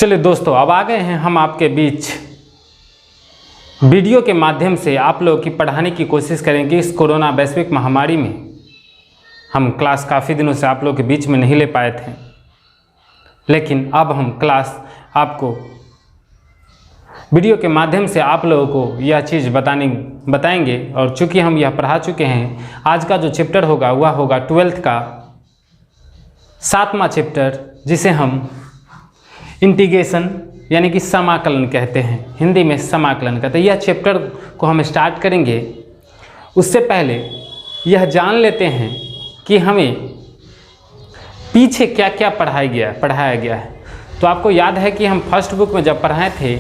चलिए दोस्तों, अब आ गए हैं हम आपके बीच वीडियो के माध्यम से आप लोगों की पढ़ाने की कोशिश करेंगे। इस कोरोना वैश्विक महामारी में हम क्लास काफ़ी दिनों से आप लोगों के बीच में नहीं ले पाए थे, लेकिन अब हम क्लास आपको वीडियो के माध्यम से आप लोगों को यह चीज़ बताएंगे। और चूँकि हम यह पढ़ा चुके हैं, आज का जो चैप्टर होगा वह होगा 12th का 7वां चैप्टर, जिसे हम इंटीग्रेशन यानी कि समाकलन कहते हैं, हिंदी में समाकलन कहते हैं। यह चैप्टर को हम स्टार्ट करेंगे। उससे पहले यह जान लेते हैं कि हमें पीछे क्या क्या पढ़ाया गया है। तो आपको याद है कि हम फर्स्ट बुक में जब पढ़ाए थे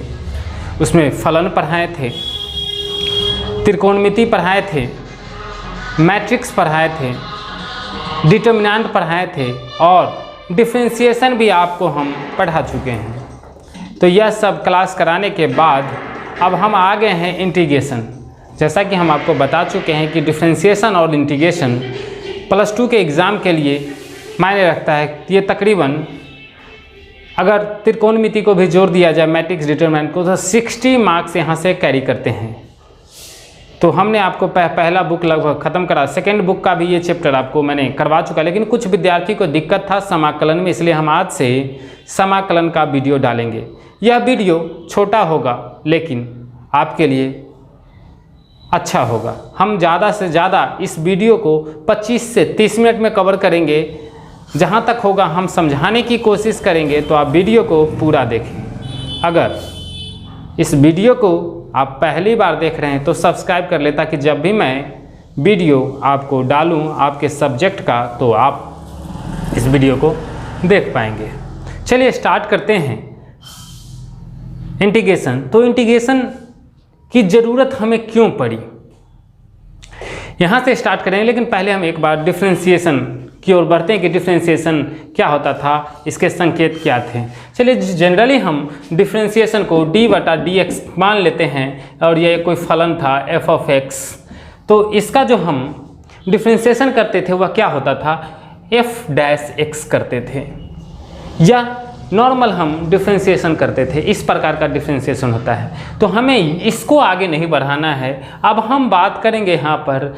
उसमें फलन पढ़ाए थे, त्रिकोणमिति पढ़ाए थे, मैट्रिक्स पढ़ाए थे, डिटर्मिनेंट पढ़ाए थे और डिफरेंशिएशन भी आपको हम पढ़ा चुके हैं। तो यह सब क्लास कराने के बाद अब हम आ गए हैं इंटीग्रेशन। जैसा कि हम आपको बता चुके हैं कि डिफरेंशिएशन और इंटीग्रेशन +2 के एग्ज़ाम के लिए मायने रखता है। ये तकरीबन अगर त्रिकोणमिति को भी जोड़ दिया जाए, मैट्रिक्स, डिटरमिनेंट को, तो 60 मार्क्स यहाँ से कैरी करते हैं। तो हमने आपको पहला बुक लगभग ख़त्म करा, सेकेंड बुक का भी ये चैप्टर आपको मैंने करवा चुका, लेकिन कुछ विद्यार्थी को दिक्कत था समाकलन में, इसलिए हम आज से समाकलन का वीडियो डालेंगे। यह वीडियो छोटा होगा लेकिन आपके लिए अच्छा होगा। हम ज़्यादा से ज़्यादा इस वीडियो को 25 से 30 मिनट में कवर करेंगे। जहाँ तक होगा हम समझाने की कोशिश करेंगे, तो आप वीडियो को पूरा देखें। अगर इस वीडियो को आप पहली बार देख रहे हैं तो सब्सक्राइब कर लें, ताकि जब भी मैं वीडियो आपको डालूं आपके सब्जेक्ट का, तो आप इस वीडियो को देख पाएंगे। चलिए स्टार्ट करते हैं इंटीग्रेशन। तो इंटीग्रेशन की ज़रूरत हमें क्यों पड़ी, यहाँ से स्टार्ट करेंगे। लेकिन पहले हम एक बार डिफरेंशिएशन की ओर बढ़ते हैं कि डिफरेंशिएशन क्या होता था, इसके संकेत क्या थे। चलिए, जनरली हम डिफरेंशिएशन को d/dx मान लेते हैं और ये कोई फलन था f(x). तो इसका जो हम डिफरेंशिएशन करते थे वह क्या होता था, f' करते थे, या नॉर्मल हम डिफरेंशिएशन करते थे। इस प्रकार का डिफरेंशिएशन होता है। तो हमें इसको आगे नहीं बढ़ाना है। अब हम बात करेंगे यहाँ पर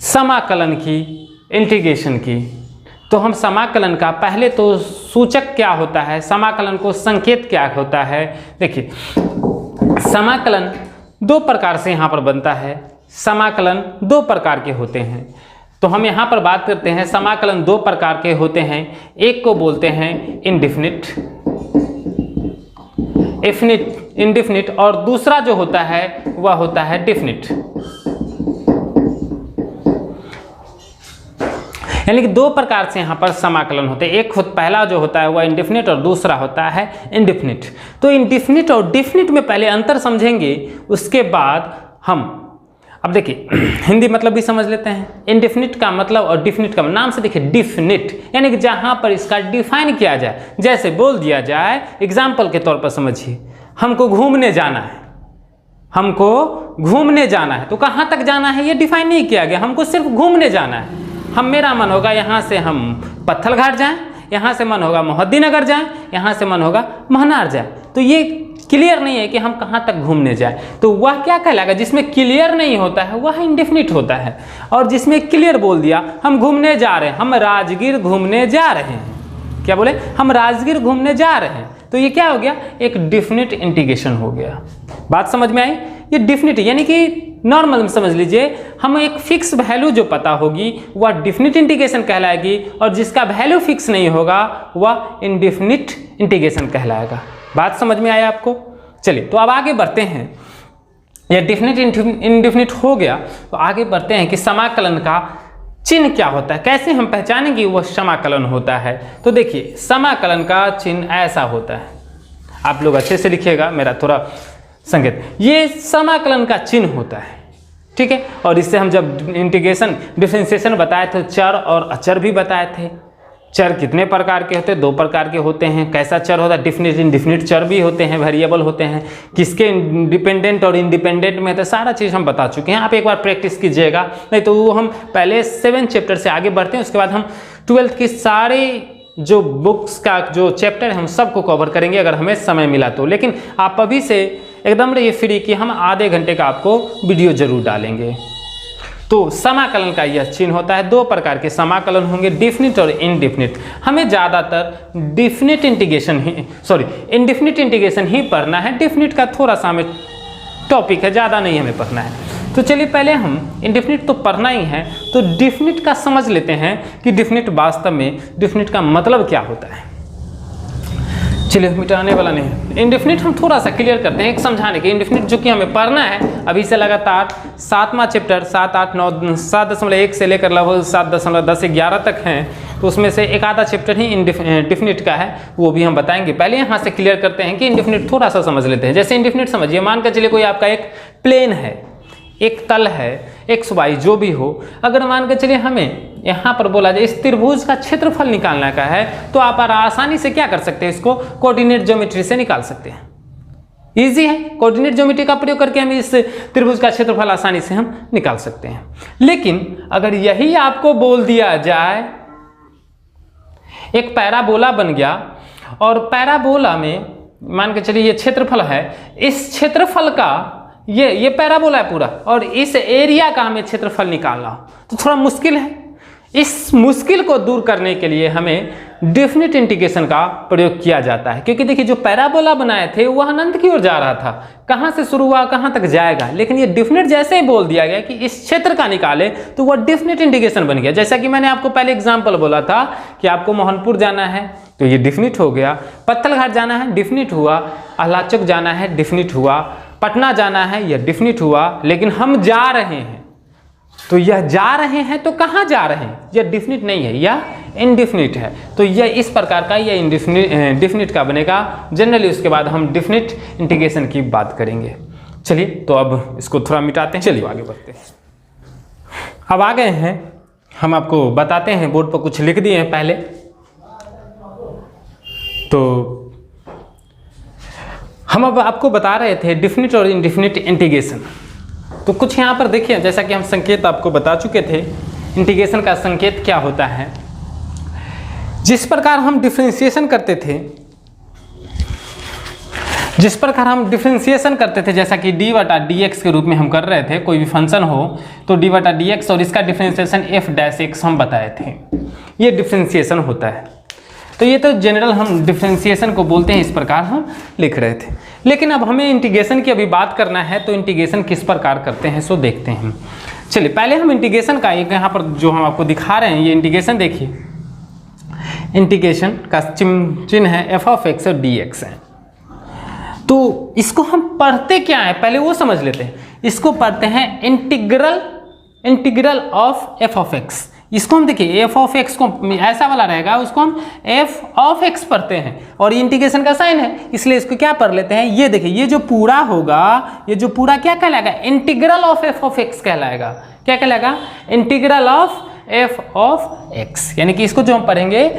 समाकलन की, इंटीग्रेशन की। तो हम समाकलन का पहले तो सूचक क्या होता है, समाकलन को संकेत क्या होता है। देखिए, समाकलन 2 प्रकार से यहाँ पर बनता है। समाकलन 2 प्रकार के होते हैं। तो हम यहाँ पर बात करते हैं समाकलन 2 प्रकार के होते हैं। एक को बोलते हैं इंडेफिनिट, और दूसरा जो होता है वह होता है डेफिनिट। यानी कि 2 प्रकार से यहाँ पर समाकलन होते हैं। पहला जो होता है वह इंडेफिनिट और दूसरा होता है इंडेफिनिट। तो इंडेफिनिट और डेफिनिट में पहले अंतर समझेंगे, उसके बाद हम अब देखिए हिंदी मतलब भी समझ लेते हैं। इंडेफिनिट का मतलब और डेफिनिट का, नाम से देखिए डिफिनिट, यानी कि जहाँ पर इसका डिफाइन किया जाए। जैसे बोल दिया जाए, एग्जाम्पल के तौर पर समझिए, हमको घूमने जाना है, तो कहाँ तक जाना है ये डिफाइन नहीं किया गया, हमको सिर्फ घूमने जाना है। मेरा मन होगा यहाँ से हम पत्थल घाट जाएं, यहाँ से मन होगा मोहद्दीनगर जाएं, यहाँ से मन होगा महनार जाएं। तो ये क्लियर नहीं है कि हम कहाँ तक घूमने जाएं। तो वह क्या कहलाएगा, जिसमें क्लियर नहीं होता है वह इंडेफिनिट होता है। और जिसमें क्लियर बोल दिया, हम घूमने जा रहे हैं, हम राजगीर घूमने जा रहे हैं, क्या बोले, हम राजगीर घूमने जा रहे हैं, तो ये क्या हो गया, एक डेफिनिट इंटीग्रेशन हो गया। बात समझ में आई। ये डेफिनिट यानी कि नॉर्मल में समझ लीजिए, हम एक फिक्स वैल्यू जो पता होगी वह डेफिनिट इंटीग्रेशन कहलाएगी, और जिसका वैल्यू फिक्स नहीं होगा वह इंडेफिनिट इंटीग्रेशन कहलाएगा। बात समझ में आया आपको। चलिए, तो अब आगे बढ़ते हैं। यह डेफिनिट इंडेफिनिट हो गया, तो आगे बढ़ते हैं कि समाकलन का चिन्ह क्या होता है, कैसे हम पहचानेंगे वह समाकलन होता है। तो देखिए, समाकलन का चिन्ह ऐसा होता है, आप लोग अच्छे से लिखिएगा, मेरा थोड़ा संकेत। ये समाकलन का चिन्ह होता है, ठीक है। और इससे हम जब इंटीग्रेशन डिफरेंशिएशन बताए थे, चर और अचर भी बताए थे। चर कितने प्रकार के होते हैं, 2 प्रकार के होते हैं। कैसा चर होता है, डेफिनिट, इंडेफिनिट चर भी होते हैं, वेरिएबल होते हैं। किसके डिपेंडेंट और इंडिपेंडेंट में, तो सारा चीज़ हम बता चुके हैं। आप एक बार प्रैक्टिस कीजिएगा, नहीं तो वो हम पहले 7 चैप्टर से आगे बढ़ते हैं, उसके बाद हम 12th की सारी जो बुक्स का जो चैप्टर है हम सबको कवर करेंगे अगर हमें समय मिला तो, लेकिन आप अभी से एकदम रहिए फ्री कि हम आधे घंटे का आपको वीडियो जरूर डालेंगे। तो समाकलन का यह चिन्ह होता है। दो प्रकार के समाकलन होंगे, डिफिनिट और इनडिफिनिट। हमें ज़्यादातर डिफिनिट इंटीग्रेशन ही पढ़ना है। डिफिनिट का थोड़ा सा हमें टॉपिक है, ज़्यादा नहीं हमें पढ़ना है। तो चलिए पहले हम इनडिफिनिट तो पढ़ना ही है, तो डिफिनिट का समझ लेते हैं कि डिफिनिट वास्तव में डिफिनिट का मतलब क्या होता है। चलिए मिटाने वाला नहीं है। इनडिफिनिट हम थोड़ा सा क्लियर करते हैं एक समझाने के। इनडिफिनिट जो कि हमें पढ़ना है अभी से लगातार 7वां चैप्टर 7, 8, 9, 7.1 से लेकर लगभग 7.10 से 11 तक हैं, तो उसमें से एक आधा चैप्टर ही डिफिनिट का है, वो भी हम बताएंगे। पहले यहाँ से क्लियर करते हैं कि इनडिफिनिट थोड़ा सा समझ लेते हैं। जैसे इनडिफिनिट समझिए, मान कर चलिए कोई आपका एक प्लेन है, एक तल है, एक्स वाई जो भी हो, अगर मान के चलिए हमें यहाँ पर बोला जाए इस त्रिभुज का क्षेत्रफल निकालना का है, तो आप आसानी से क्या कर सकते हैं, इसको कोऑर्डिनेट ज्योमेट्री से निकाल सकते हैं। इजी है, कोऑर्डिनेट ज्योमेट्री का प्रयोग करके हम इस त्रिभुज का क्षेत्रफल आसानी से हम निकाल सकते हैं। लेकिन अगर यही आपको बोल दिया जाए एक पैराबोला बन गया, और पैराबोला में मान के चलिए ये क्षेत्रफल है, इस क्षेत्रफल का ये पैराबोला है पूरा, और इस एरिया का हमें क्षेत्रफल निकालना हो तो थोड़ा मुश्किल है। इस मुश्किल को दूर करने के लिए हमें डेफिनेट इंटीग्रेशन का प्रयोग किया जाता है, क्योंकि देखिए जो पैराबोला बनाए थे वह अनंत की ओर जा रहा था, कहाँ से शुरू हुआ कहाँ तक जाएगा, लेकिन ये डेफिनेट जैसे ही बोल दिया गया कि इस क्षेत्र का निकाले तो वह डेफिनेट इंटीग्रेशन बन गया। जैसा कि मैंने आपको पहले एग्जाम्पल बोला था कि आपको मोहनपुर जाना है तो ये डेफिनेट हो गया, पत्थलघाट जाना है डेफिनेट हुआ, अहलाचक जाना है डेफिनेट हुआ, पटना जाना है यह डेफिनेट हुआ। लेकिन हम जा रहे हैं, तो यह जा रहे हैं तो कहाँ जा रहे हैं, यह डेफिनेट नहीं है, यह इनडेफिनिट है। तो यह इस प्रकार का यह डेफिनेट का बनेगा जनरली। उसके बाद हम डेफिनेट इंटीग्रेशन की बात करेंगे। चलिए तो अब इसको थोड़ा मिटाते हैं, चलिए आगे बढ़ते हैं। अब आ गए हैं, हम आपको बताते हैं, बोर्ड पर कुछ लिख दिए हैं पहले। तो हम अब आपको बता रहे थे डेफिनेट और इनडेफिनिट इंटीग्रेशन। तो कुछ यहाँ पर देखिए, जैसा कि हम संकेत आपको बता चुके थे, इंटीग्रेशन का संकेत क्या होता है। जिस प्रकार हम डिफरेंशिएशन करते थे, जैसा कि d/dx के रूप में हम कर रहे थे, कोई भी फंक्शन हो तो d/dx और इसका डिफरेंशिएशन f'(x) हम बताए थे, ये डिफरेंशिएशन होता है। तो ये तो जनरल हम डिफरेंशिएशन को बोलते हैं, इस प्रकार हम लिख रहे थे। लेकिन अब हमें इंटीग्रेशन की अभी बात करना है, तो इंटीग्रेशन किस प्रकार करते हैं सो देखते हैं। चलिए पहले हम इंटीग्रेशन का एक यहाँ पर जो हम आपको दिखा रहे हैं, ये इंटीग्रेशन देखिए, इंटीग्रेशन का चिन्ह है f(x) और dx है। तो इसको हम पढ़ते क्या है पहले वो समझ लेते हैं। इसको पढ़ते हैं इंटीग्रल ऑफ f(x). इसको हम देखिए f(x) को ऐसा वाला रहेगा, उसको हम f(x) पढ़ते हैं, और ये इंटीग्रेशन का साइन है, इसलिए इसको क्या पढ़ लेते हैं। ये देखिए, ये जो पूरा होगा, ये जो पूरा क्या कहलाएगा, इंटीग्रल ऑफ f(x) कहलाएगा। क्या कहलाएगा, इंटीग्रल ऑफ f(x), यानी कि इसको जो हम पढ़ेंगे,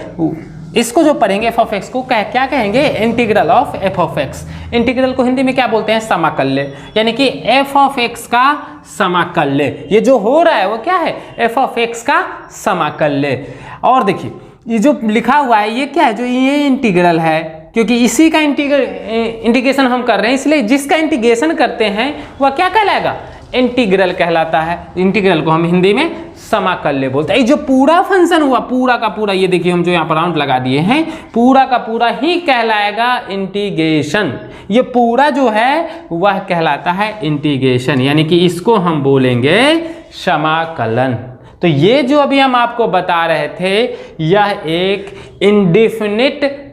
f(x) को क्या कहेंगे, इंटीग्रल ऑफ f(x). इंटीग्रल को हिंदी में क्या बोलते हैं, समाकल्य, यानी कि f(x) का समाकल्य। ये जो हो रहा है वो क्या है, f(x) का समाकल्य। और देखिए ये जो लिखा हुआ है ये क्या है, जो ये इंटीग्रल है, क्योंकि इसी का इंटीग्रेशन हम कर रहे हैं, इसलिए जिसका इंटीग्रेशन करते हैं वह क्या कहलाएगा, इंटीग्रल कहलाता है। इंटीग्रल को हम हिंदी में समाकल्य बोलते हैं। ये जो पूरा फंक्शन हुआ, पूरा का पूरा, ये देखिए हम जो यहाँ पर राउंड लगा दिए हैं, पूरा का पूरा ही कहलाएगा इंटीग्रेशन। ये पूरा जो है वह कहलाता है इंटीग्रेशन, यानी कि इसको हम बोलेंगे समाकलन। तो ये जो अभी हम आपको बता रहे थे, यह एक इनडेफिनिट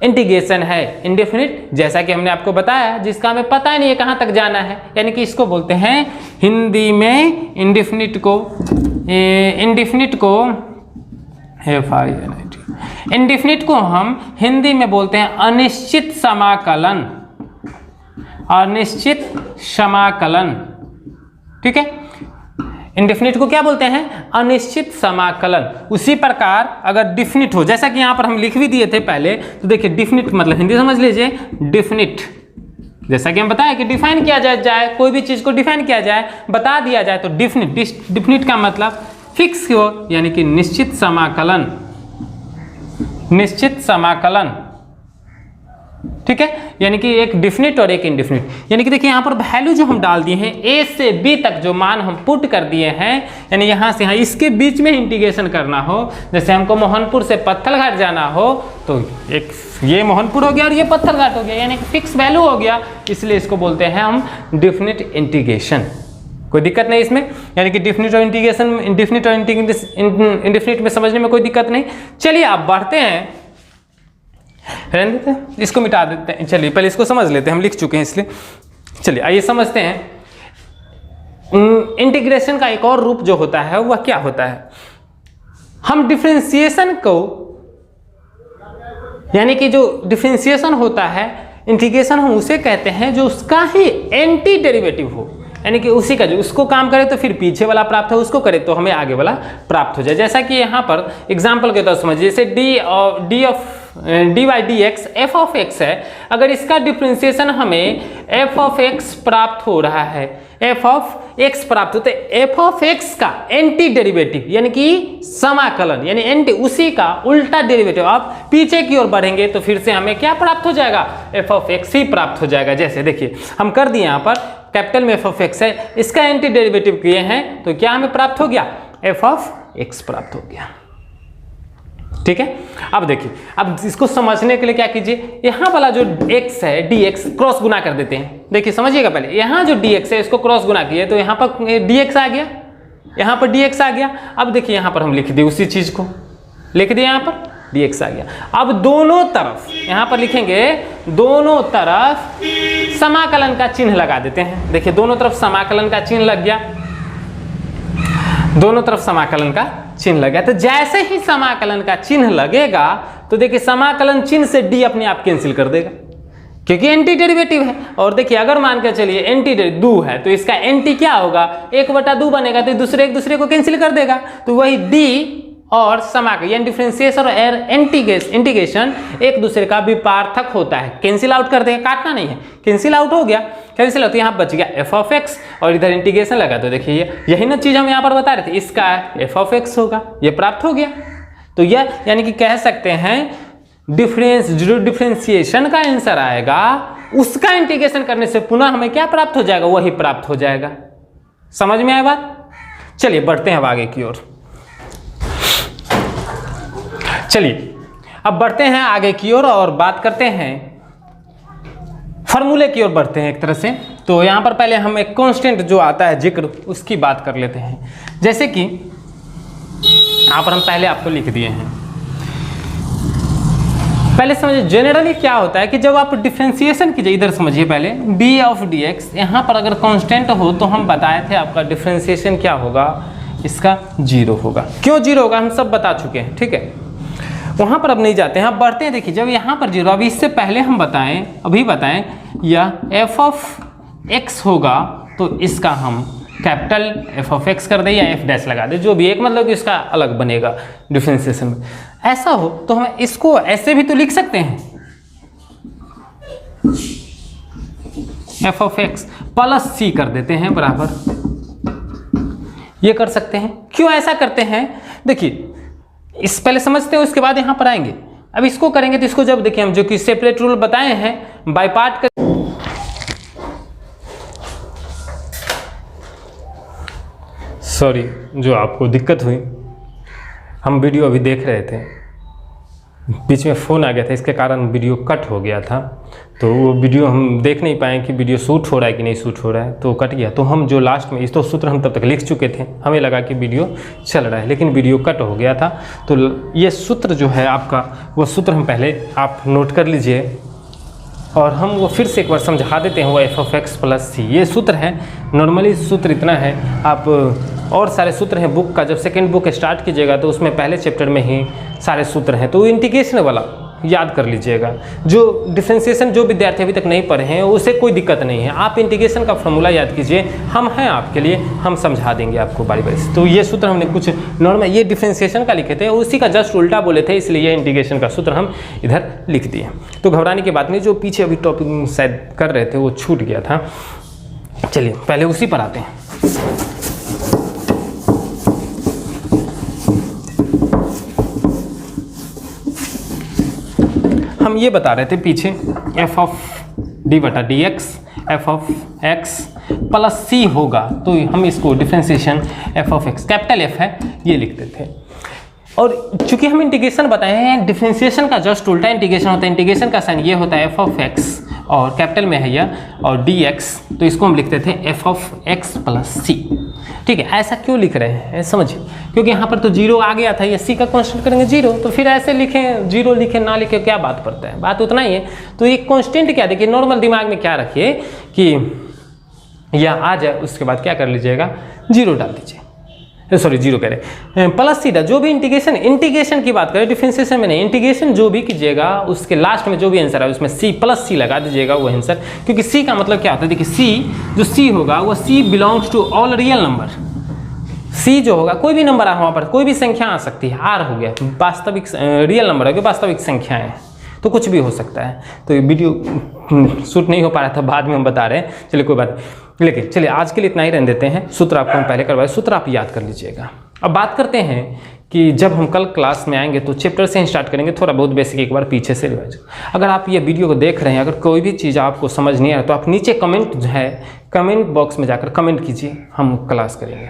इंटीग्रेशन है। इनडेफिनिट जैसा कि हमने आपको बताया, जिसका हमें पता नहीं है कहाँ तक जाना है, यानी कि इसको बोलते हैं हिंदी में इंडेफिनिट को इंडेफिनिट को हम हिंदी में बोलते हैं अनिश्चित समाकलन, अनिश्चित समाकलन। ठीक है, इंडेफिनिट को क्या बोलते हैं, अनिश्चित समाकलन। उसी प्रकार अगर डिफिनिट हो, जैसा कि यहाँ पर हम लिख भी दिए थे पहले, तो देखिए डिफिनिट मतलब हिंदी समझ लीजिए, डिफिनिट जैसा कि हम बताया कि डिफाइन किया जाए, कोई भी चीज़ को डिफाइन किया जाए, बता दिया जाए, तो डिफिनिट का मतलब फिक्स हो, यानी कि निश्चित समाकलन, निश्चित समाकलन, ठीक है, यानी कि एक डिफिनिट और एक इनडिफिनिट। यानी कि देखिए यहाँ पर वैल्यू जो हम डाल दिए हैं a से b तक जो मान हम पुट कर दिए हैं, यानी यहाँ से यहाँ इसके बीच में इंटीग्रेशन करना हो, जैसे हमको मोहनपुर से पत्थलघाट जाना हो तो एक ये मोहनपुर हो गया और ये पत्थलघाट हो गया, यानी कि फिक्स वैल्यू हो गया, इसलिए इसको बोलते हैं हम डिफिनिट इंटीग्रेशन। कोई दिक्कत नहीं इसमें, यानी कि डिफिनिट और इंटीग्रेशन, डिफिनिट और इंडिफिनिट में समझने में कोई दिक्कत नहीं। चलिए आप बढ़ते हैं, रहने देते हैं, इसको मिटा देते हैं। चलिए पहले इसको समझ लेते हैं, हम लिख चुके हैं इसलिए। चलिए आइए समझते हैं इंटीग्रेशन का एक और रूप जो होता है वह क्या होता है। हम डिफरेंशिएशन को, यानी कि जो डिफरेंशिएशन होता है, इंटीग्रेशन हम उसे कहते हैं जो उसका ही एंटी डेरिवेटिव हो, यानी कि उसी का जो उसको काम करे तो फिर पीछे वाला प्राप्त हो, उसको करे तो हमें आगे वाला प्राप्त हो जाए। जैसा कि यहाँ पर एग्जाम्पल के तौर पर समझिए, जैसे dy dx f of x है, अगर इसका डिफरेंशिएशन हमें f ऑफ x प्राप्त हो रहा है, f ऑफ x प्राप्त होते, f ऑफ x का एंटी डेरिवेटिव यानी कि समाकलन, यानी एंटी उसी का उल्टा डेरिवेटिव, आप पीछे की ओर बढ़ेंगे तो फिर से हमें क्या प्राप्त हो जाएगा, f ऑफ x ही प्राप्त हो जाएगा। जैसे देखिए हम कर दिए यहाँ पर कैपिटल में f ऑफ x है, इसका एंटी डेरिवेटिव किए हैं तो क्या हमें प्राप्त हो गया, f ऑफ x प्राप्त हो गया। ठीक है, अब देखिए, अब इसको समझने के लिए क्या कीजिए, यहाँ वाला जो x है dx क्रॉस गुना कर देते हैं। देखिए समझिएगा, पहले यहाँ जो dx है इसको क्रॉस गुना किए तो यहाँ पर dx आ गया, यहाँ पर dx आ गया। अब देखिए यहाँ पर हम लिख दिए उसी चीज को, लिख दिए यहाँ पर dx आ गया। अब दोनों तरफ यहाँ पर लिखेंगे, दोनों तरफ समाकलन का चिन्ह लगा देते हैं। देखिए दोनों तरफ समाकलन का चिन्ह लग गया, दोनों तरफ समाकलन का चिन्ह लग गया। तो जैसे ही समाकलन का चिन्ह लगेगा तो देखिए समाकलन चिन्ह से d अपने आप कैंसिल कर देगा क्योंकि एंटी डेरिवेटिव है। और देखिए अगर मान के चलिए एंटी दू है तो इसका एंटी क्या होगा, 1/2 बनेगा, तो दूसरे एक दूसरे को कैंसिल कर देगा। तो वही d और समाकलन यानी डिफरेंशिएशन और इंटीग्रेशन एक दूसरे का विपार्थक होता है, कैंसिल आउट कर देगा, काटना नहीं है, कैंसिल आउट हो गया, कैंसिल होता है, यहाँ बच गया f ऑफ x और इधर इंटीग्रेशन लगा। तो देखिए यही ना चीज हम यहाँ पर बता रहे थे, इसका f ऑफ x होगा, ये प्राप्त हो गया। तो यह यानी कि कह सकते हैं जो डिफरेंशिएशन का आंसर आएगा उसका इंटीग्रेशन करने से पुनः हमें क्या प्राप्त हो जाएगा, वही प्राप्त हो जाएगा। समझ में आया बात? चलिए बढ़ते हैं अब आगे की ओर। चलिए अब बढ़ते हैं आगे की ओर और बात करते हैं फॉर्मूले की ओर बढ़ते हैं एक तरह से। तो यहाँ पर पहले हम एक कांस्टेंट जो आता है जिक्र, उसकी बात कर लेते हैं। जैसे कि यहाँ पर हम पहले आपको लिख दिए हैं, पहले समझिए जनरली क्या होता है कि जब आप डिफरेंशिएशन कीजिए, इधर समझिए पहले d ऑफ dx, यहाँ पर अगर कांस्टेंट हो तो हम बताए थे आपका डिफरेंशिएशन क्या होगा, इसका 0 होगा। क्यों 0 होगा हम सब बता चुके हैं, ठीक है, वहाँ पर अब नहीं जाते हैं, अब बढ़ते हैं। देखिए जब यहाँ पर 0, अभी इससे पहले हम अभी बताएं यह f ऑफ x होगा तो इसका हम कैपिटल f ऑफ x कर दे या f डैश लगा दे, जो भी एक, मतलब कि इसका अलग बनेगा डिफरेंशिएशन में। ऐसा हो तो हम इसको ऐसे भी तो लिख सकते हैं, f of x plus c कर देते हैं बराबर, ये कर सकते हैं। क्यों ऐसा करते हैं, देखिए इस पहले समझते हैं उसके बाद यहाँ पर आएंगे। अब इसको करेंगे तो इसको जब देखिए हम जो कि सेपरेट रूल बताए हैं बाय पार्ट कर, सॉरी जो आपको दिक्कत हुई, हम वीडियो अभी देख रहे थे, बीच में फ़ोन आ गया था, इसके कारण वीडियो कट हो गया था। तो वो वीडियो हम देख नहीं पाए कि वीडियो शूट हो रहा है कि नहीं शूट हो रहा है, तो कट गया। तो हम जो लास्ट में इस तो सूत्र हम तब तक लिख चुके थे, हमें लगा कि वीडियो चल रहा है, लेकिन वीडियो कट हो गया था। तो ये सूत्र जो है आपका, वो सूत्र हम पहले आप नोट कर लीजिए और हम वो फिर से एक बार समझा देते हैं। वो f of x plus c ये सूत्र है। नॉर्मली सूत्र इतना है, आप और सारे सूत्र हैं बुक का, जब सेकंड बुक स्टार्ट कीजिएगा तो उसमें पहले चैप्टर में ही सारे सूत्र हैं, तो इंटीग्रेशन वाला याद कर लीजिएगा। जो डिफरेंशिएशन जो विद्यार्थी अभी तक नहीं पढ़े हैं उसे कोई दिक्कत नहीं है, आप इंटीग्रेशन का फॉर्मूला याद कीजिए, हम हैं आपके लिए, हम समझा देंगे आपको बारी बारी से। तो ये सूत्र हमने कुछ नॉर्मल ये डिफरेंशिएशन का लिखे थे, उसी का जस्ट उल्टा बोले थे, इसलिए ये इंटीग्रेशन का सूत्र हम इधर लिख दिए। तो घबराने की बात नहीं, जो पीछे अभी टॉपिक शायद कर रहे थे वो छूट गया था। चलिए पहले उसी पर आते हैं। हम ये बता रहे थे पीछे एफ ऑफ डी बटा D X F of X plus C होगा, तो हम इसको differentiation F of X, capital F है ये लिखते थे। और चूंकि हम इंटीग्रेशन बताए हैं, डिफ्रेंसिएशन का जस्ट उल्टा इंटीग्रेशन होता है। इंटीग्रेशन का साइन ये होता है एफ ऑफ एक्स और कैपिटल में है यह और डी एक्स, तो इसको हम लिखते थे एफ ऑफ एक्स प्लस सी। ठीक है, ऐसा क्यों लिख रहे हैं समझिए, क्योंकि यहाँ पर तो जीरो आ गया था, ये सी का कांस्टेंट करेंगे जीरो, तो फिर ऐसे लिखें जीरो लिखें ना लिखें क्या बात पड़ता है, बात उतना ही है। तो ये कांस्टेंट क्या, देखिए नॉर्मल दिमाग में क्या रखिए कि यह आ जाए, उसके बाद क्या कर लीजिएगा जीरो डाल दीजिए, सॉरी जीरो कह रहे प्लस सीधा जो भी इंटीग्रेशन की बात करें, डिफरेंशिएशन में नहीं, इंटीग्रेशन जो भी कीजिएगा उसके लास्ट में जो भी आंसर है उसमें सी प्लस सी लगा दीजिएगा वो आंसर, क्योंकि सी का मतलब क्या होता है, देखिए सी जो सी होगा वो C belongs to all real number. C जो होगा कोई भी नंबर है वहाँ पर, कोई भी संख्या आ सकती है, आर हो गया वास्तविक रियल नंबर है, वास्तविक संख्याएं हैं, तो कुछ भी हो सकता है। तो ये वीडियो शूट नहीं हो पा रहा था, बाद में हम बता रहे हैं, चलिए कोई बात नहीं। लेकिन चलिए आज के लिए इतना ही रहने देते हैं। सूत्र आपको हम पहले करवाए, सूत्र आप याद कर लीजिएगा। अब बात करते हैं कि जब हम कल क्लास में आएंगे तो चैप्टर से ही स्टार्ट करेंगे, थोड़ा बहुत बेसिक एक बार पीछे से रिवाइज। अगर आप ये वीडियो को देख रहे हैं, अगर कोई भी चीज़ आपको समझ नहीं आ रहा तो आप नीचे कमेंट जो है कमेंट बॉक्स में जाकर कमेंट कीजिए, हम क्लास करेंगे।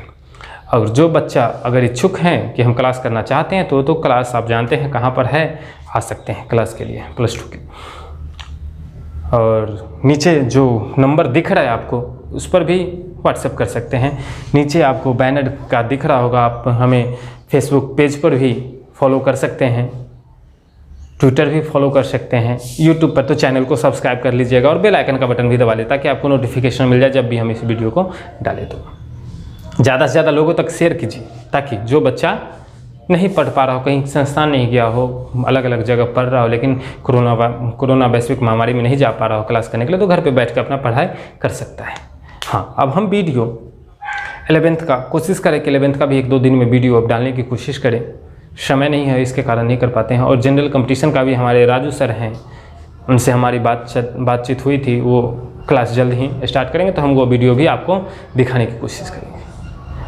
और जो बच्चा अगर इच्छुक हैं कि हम क्लास करना चाहते हैं तो क्लास आप जानते हैं कहाँ पर है, आ सकते हैं क्लास के लिए +2 के। और नीचे जो नंबर दिख रहा है आपको उस पर भी व्हाट्सएप कर सकते हैं। नीचे आपको बैनर का दिख रहा होगा, आप हमें फेसबुक पेज पर भी फॉलो कर सकते हैं, ट्विटर भी फॉलो कर सकते हैं, यूट्यूब पर तो चैनल को सब्सक्राइब कर लीजिएगा और बेल आइकन का बटन भी दबा लें ताकि आपको नोटिफिकेशन मिल जाए जब भी हम इस वीडियो को डालें। तो ज़्यादा से ज़्यादा लोगों तक शेयर कीजिए ताकि जो बच्चा नहीं पढ़ पा रहा हो, कहीं संस्थान नहीं गया हो, अलग अलग जगह पढ़ रहा हो, लेकिन कोरोना वैश्विक महामारी में नहीं जा पा रहा हो क्लास करने के लिए, तो घर पे बैठ कर अपना पढ़ाई कर सकता है। हाँ, अब हम वीडियो 11th का कोशिश करें कि 11th का भी 1-2 दिन में वीडियो अब डालने की कोशिश करें। समय नहीं है इसके कारण नहीं कर पाते हैं। और जनरल कंपटीशन का भी हमारे राजू सर हैं, उनसे हमारी बातचीत हुई थी, वो क्लास जल्द ही स्टार्ट करेंगे तो हम वो वीडियो भी आपको दिखाने की कोशिश करेंगे।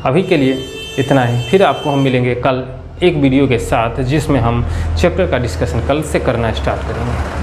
अभी के लिए इतना ही, फिर आपको हम मिलेंगे कल एक वीडियो के साथ जिसमें हम चैप्टर का डिस्कशन कल से करना स्टार्ट करेंगे।